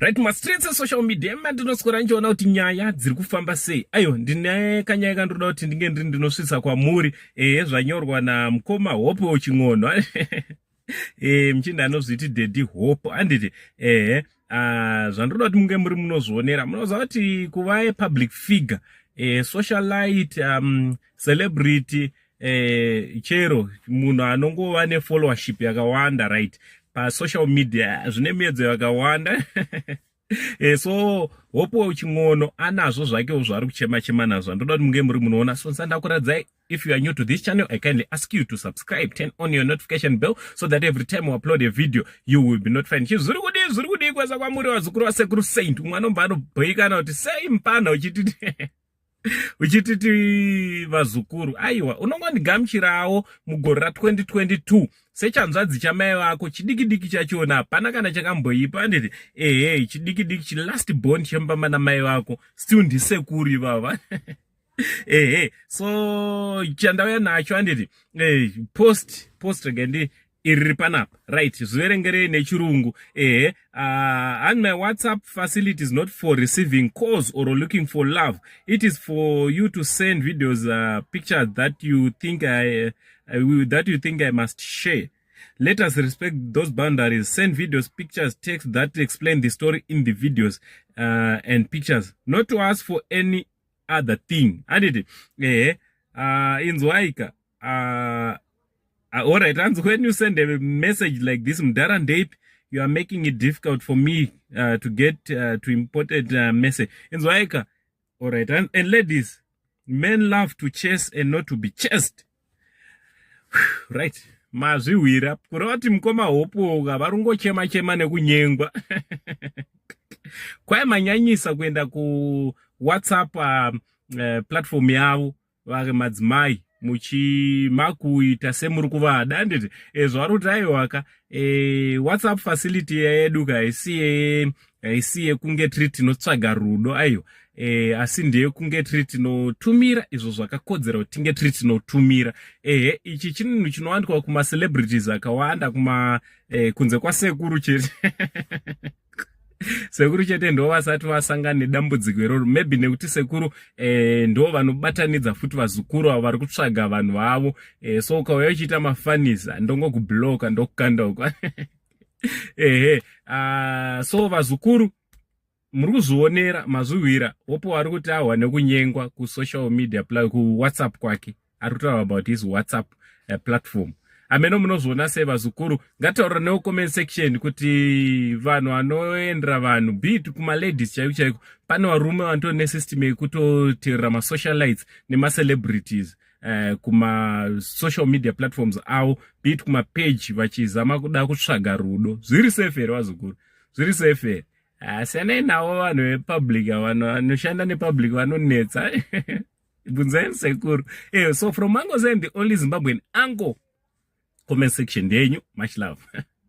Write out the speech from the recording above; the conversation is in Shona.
Right, streets and social media mandinoskora nchiona kuti nyaya dziri kufamba sei. Ayo ndine kanyaya kandoda kuti ndinge ndinosvitsa kwamuri zvanyorwa namukoma Hope Ching'ono. Mchinda anozviti Daddy Hope anditi zvandoda kuti munge muri munozvionera munoziva kuti kuva public figure, socialite, celebrity, chero munhu anongova nefollowership yakawanda, right, pa social media zvine miedzo yakawanda. So Hope Ching'ono anazvo zvakewo zvari kuchema nazvo. Ndoda kuti munge muri munoona. So sandakuradzai, if you are new to this channel, I kindly ask you to subscribe, turn on your notification bell so that every time we upload a video you will be notified. Zviri kudi kweza kwamuri vazukuru vasekuru Saint. Umwe anomba anobhoikana kuti sei mpana uchititi vazukuru. Aiwa, unongondigamuchirawo mugore ra2022 sechanzvadzi chamai vako. Chidikidiki chachona hapana kana chakamboipa. Anditi chidikidiki last born chembamba namai vako still ndisekuru ivava. So chandauya nacho anditi post again iri panapa, right, zviverengere nechirungu. And my WhatsApp facility is not for receiving calls or looking for love. It is for you to send videos, pictures that you think I must share. Let us respect those boundaries. Send videos, pictures, text that explain the story in the videos and pictures, not to ask for any other thing. Anditi inzwaika. Alright, and when you send a message like this, Mdara Ndape, you are making it difficult for me to get to important message. Inzwaika. Alright, and ladies, men love to chase and not to be chased. Right. Mazviwira kuroti mukoma Hope varungo chema nekunyengwa. Kwai manyanyisa kuenda ku WhatsApp platform yavo vari madzimai muchimakuita semuri kuvada. Anditi zvari kuti aiwaka WhatsApp facility yedu haisi yekunge tiri tinotsvaga rudo, aiwa, asi ndeyekunge tiri tinotumira izvo zvakakodzera kuti tinge tiri tinotumira. Ichi chinhu chinowanikwa kuma celebrities akawanda kunze kwasekuru chete. Sekuru chete ndo vasati vasangana nedambudziko iroro, maybe nekuti sekuru ndo vanobatanidza futi vazukuru avo vari kutsvaga vanhu vavo. So ukauya uchiita mafanisa ndongokubloka ndokukanda uko. So vazukuru muri kuzvionera mazviwira. Hope ari kuti ahwa nekunyengwa ku social media, ku WhatsApp kwake. Ari kutaura about his WhatsApp platform. Ameno munozviona sei vazukuru? Ngataura neo comment section kuti vanhu vanoendera vanhu beat kuma ladies chaiko. Pane varume vanto ne system yekutoteerera ma socialites nema celebrities kuma social media platforms avo, beat kuma page vachizama kuda kutsvaga rudo. Zviri safe here vazukuru? Zviri safe here? Asiyana nawo vanhu vepublic, vanhu vanoshanda nepublic vanonetsa. Bunzai sekuru. So from Mango's end, the only Zimbabwean angle comment section there, much love.